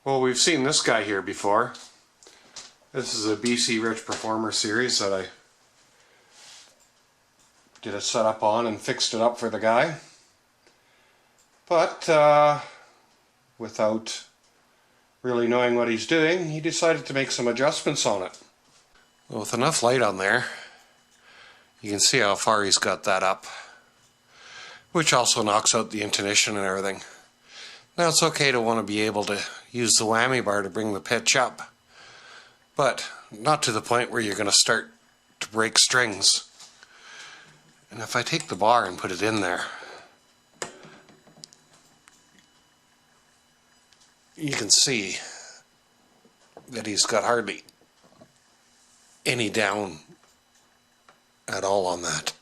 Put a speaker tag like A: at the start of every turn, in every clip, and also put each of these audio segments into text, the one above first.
A: Well, we've seen this guy here before. This is a BC Rich Performer series that I did a setup on and fixed it up for the guy. But without really knowing what he's doing, he decided to make some adjustments on it. Well, with enough light on there, you can see how far he's got that up, which also knocks out the intonation and everything. Now it's okay to want to be able to use the whammy bar to bring the pitch up, but not to the point where you're going to start to break strings. And if I take the bar and put it in there, you can see that he's got hardly any down at all on that.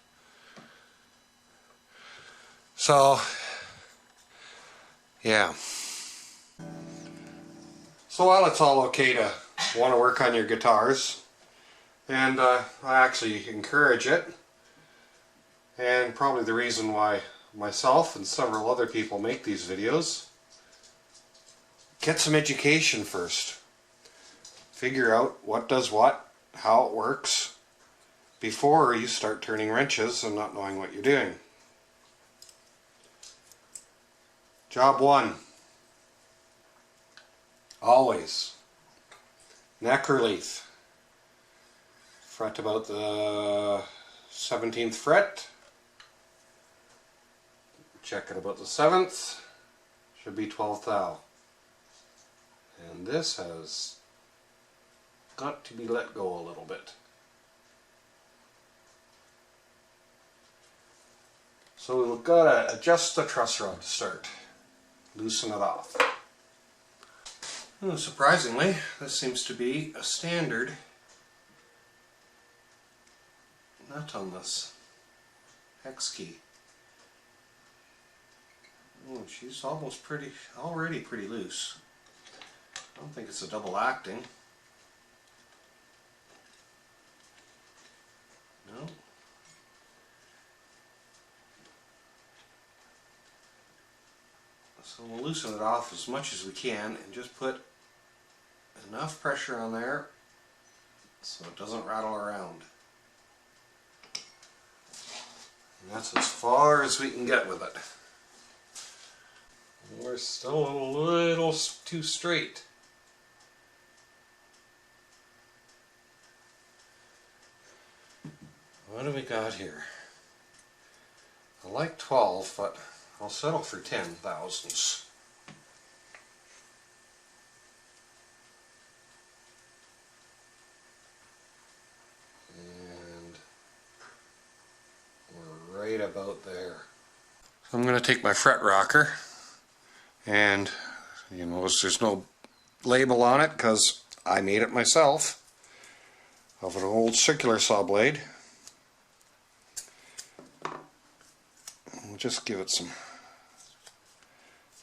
A: So yeah. So while it's all okay to want to work on your guitars, and I actually encourage it, and probably the reason why myself and several other people make these videos, get some education first. Figure out what does what, how it works, before you start turning wrenches and not knowing what you're doing. Job 1. Always. Neck relief. Fret about the 17th fret. Check it about the 7th. Should be 12th thou. And this has got to be let go a little bit. So we've got to adjust the truss rod to start. Loosen it off. Surprisingly, this seems to be a standard nut on this hex key. Oh, she's already pretty loose. I don't think it's a double acting. No. So we'll loosen it off as much as we can and just put enough pressure on there so it doesn't rattle around. And that's as far as we can get with it. We're still a little too straight. What do we got here? I like 12, but I'll settle for 10 thousandths. And we're right about there. So I'm going to take my fret rocker, and you notice there's no label on it because I made it myself, of an old circular saw blade. We'll just give it some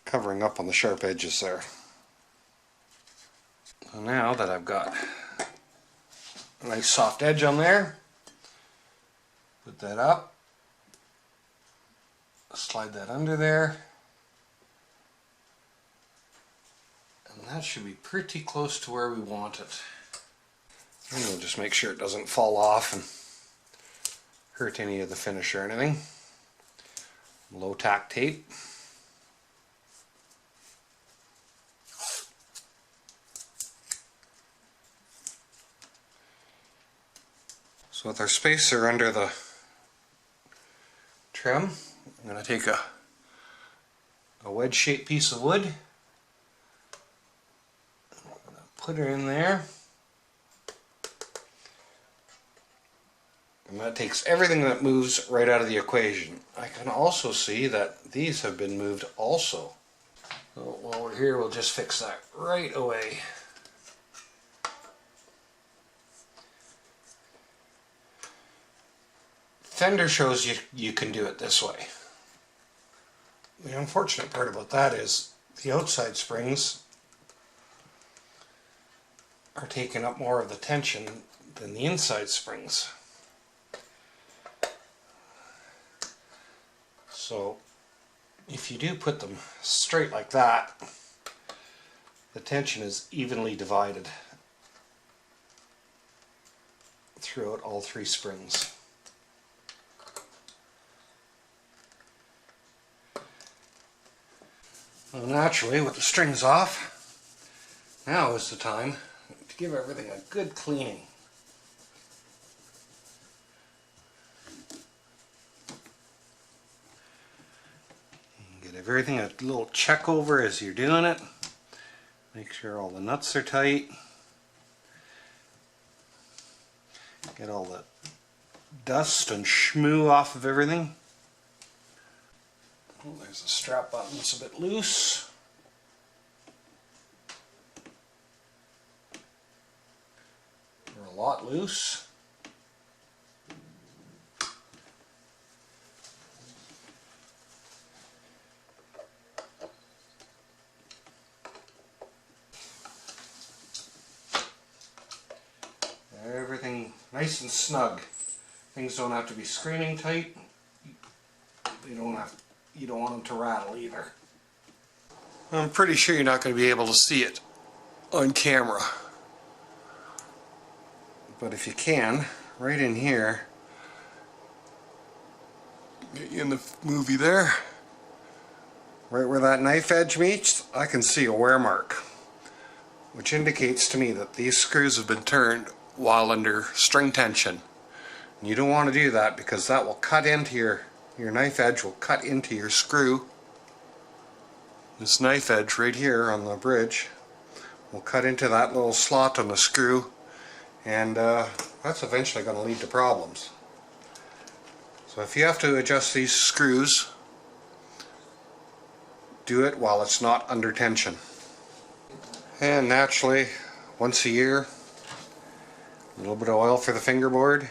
A: covering up on the sharp edges there. So now that I've got a nice soft edge on there, put that up, slide that under there, and that should be pretty close to where we want it. And we'll just make sure it doesn't fall off and hurt any of the finish or anything. Low tack tape. So with our spacer under the trim, I'm going to take a wedge-shaped piece of wood, I'm going to put her in there, and that takes everything that moves right out of the equation. I can also see that these have been moved also. So while we're here, we'll just fix that right away. Fender shows you can do it this way. The unfortunate part about that is the outside springs are taking up more of the tension than the inside springs. So if you do put them straight like that, the tension is evenly divided throughout all 3 springs. Well, naturally, with the strings off, now is the time to give everything a good cleaning. Give everything a little check over as you're doing it. Make sure all the nuts are tight. Get all the dust and schmoo off of everything. Oh, there's the strap button that's a bit loose. Or a lot loose. Everything nice and snug. Things don't have to be screaming tight. You don't want them to rattle either. I'm pretty sure you're not going to be able to see it on camera. But if you can, right in here, get you in the movie there, right where that knife edge meets, I can see a wear mark, which indicates to me that these screws have been turned while under string tension. And you don't want to do that because that will cut into your knife edge will cut into your screw. This knife edge right here on the bridge will cut into that little slot on the screw, and that's eventually going to lead to problems. So if you have to adjust these screws, do it while it's not under tension. And naturally, once a year, a little bit of oil for the fingerboard.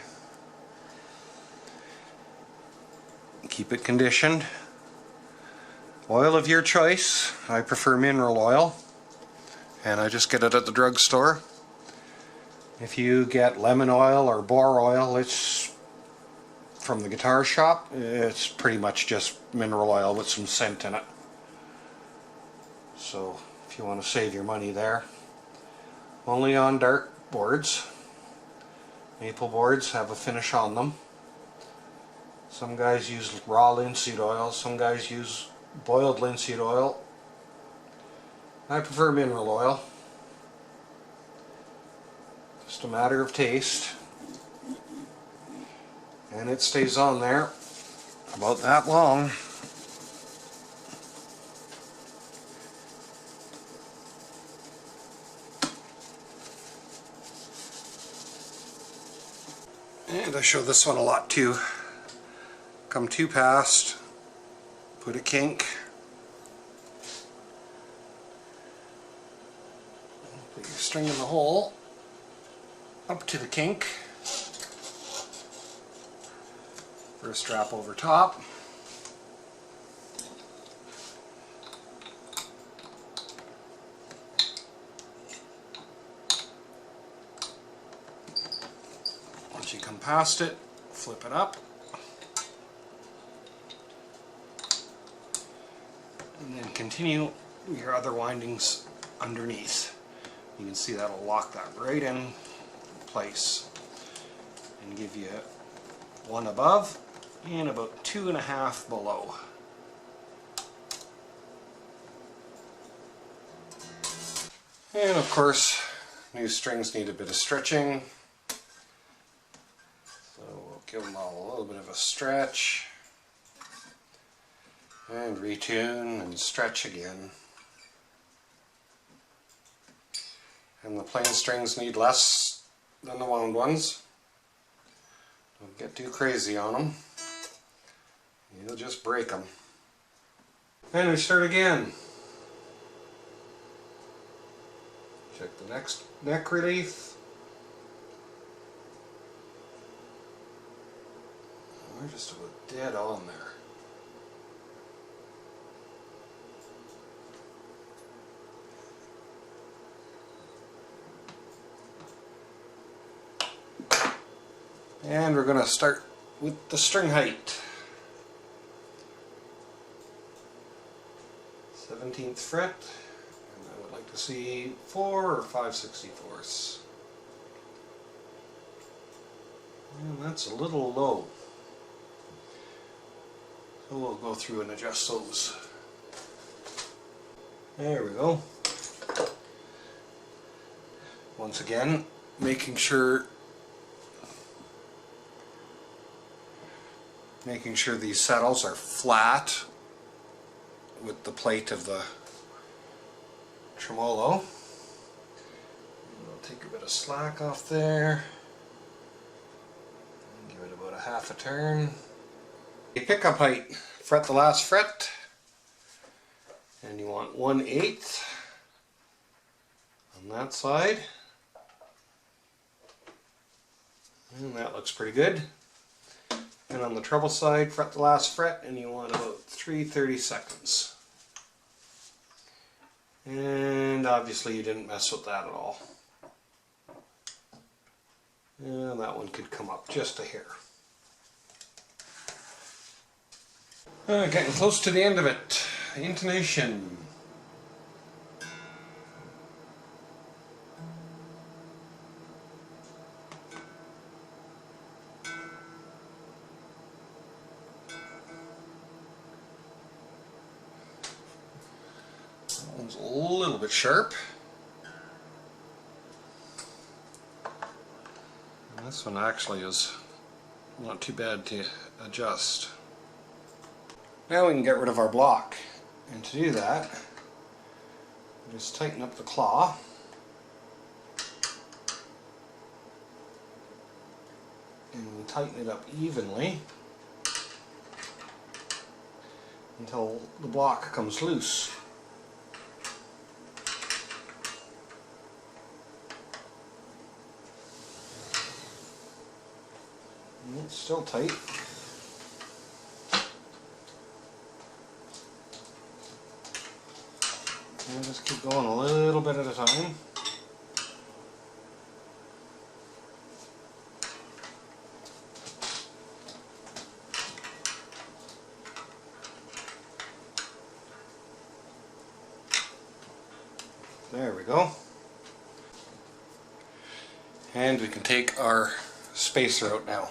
A: Keep it conditioned. Oil of your choice. I prefer mineral oil, and I just get it at the drugstore. If you get lemon oil or boar oil, it's from the guitar shop. It's pretty much just mineral oil with some scent in it. So if you want to save your money there. Only on dark boards. Maple boards have a finish on them. Some guys use raw linseed oil, some guys use boiled linseed oil. I prefer mineral oil. Just a matter of taste. And it stays on there about that long. And I show this one a lot too. Come too past, put a kink, put your string in the hole, up to the kink, for a strap over top. Once you come past it, flip it up. And then continue your other windings underneath. You can see that'll lock that right in place and give you one above and about 2.5 below. And of course, new strings need a bit of stretching, so we'll give them all a little bit of a stretch. And retune and stretch again. And the plain strings need less than the wound ones. Don't get too crazy on them. You'll just break them. And we start again. Check the next neck relief. We're just about dead on there. And we're going to start with the string height. 17th fret, and I would like to 564 or 5/64. And that's a little low. So we'll go through and adjust those. There we go. Once again, making sure these saddles are flat with the plate of the tremolo. I'll take a bit of slack off there. Give it about a half a turn. A pickup height, fret the last fret, and you want 1/8 on that side. And that looks pretty good. And on the treble side, fret the last fret, and you want about 3/32. And obviously you didn't mess with that at all. And that one could come up just a hair. Getting close to the end of it. Intonation. That one's a little bit sharp. And this one actually is not too bad to adjust. Now we can get rid of our block, and to do that, just tighten up the claw, and we tighten it up evenly until the block comes loose. And it's still tight. And just keep going a little bit at a time. There we go. And we can take our spacer out now.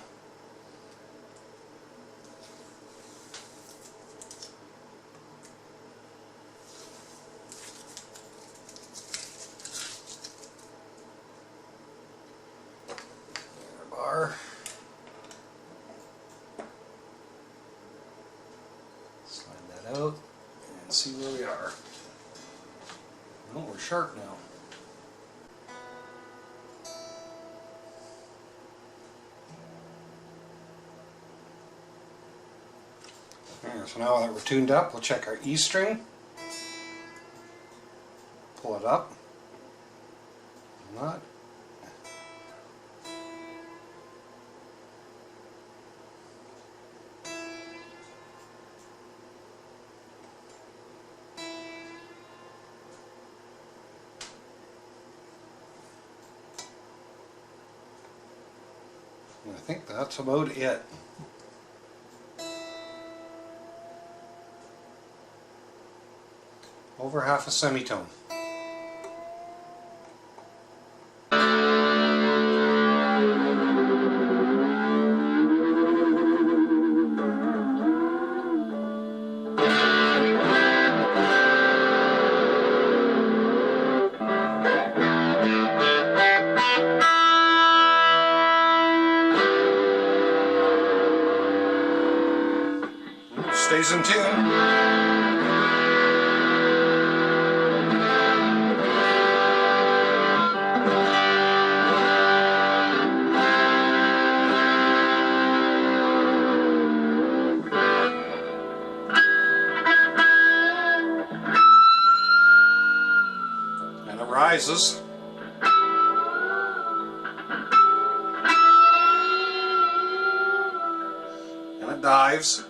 A: Slide that out and see where we are. Oh, we're sharp now. Alright, so now that we're tuned up, we'll check our E string. Pull it up. Not. I think that's about it. Over half a semitone. Stays in tune. And it rises. And it dives.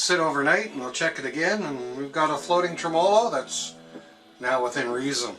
A: sit overnight and we'll check it again, and we've got a floating tremolo that's now within reason.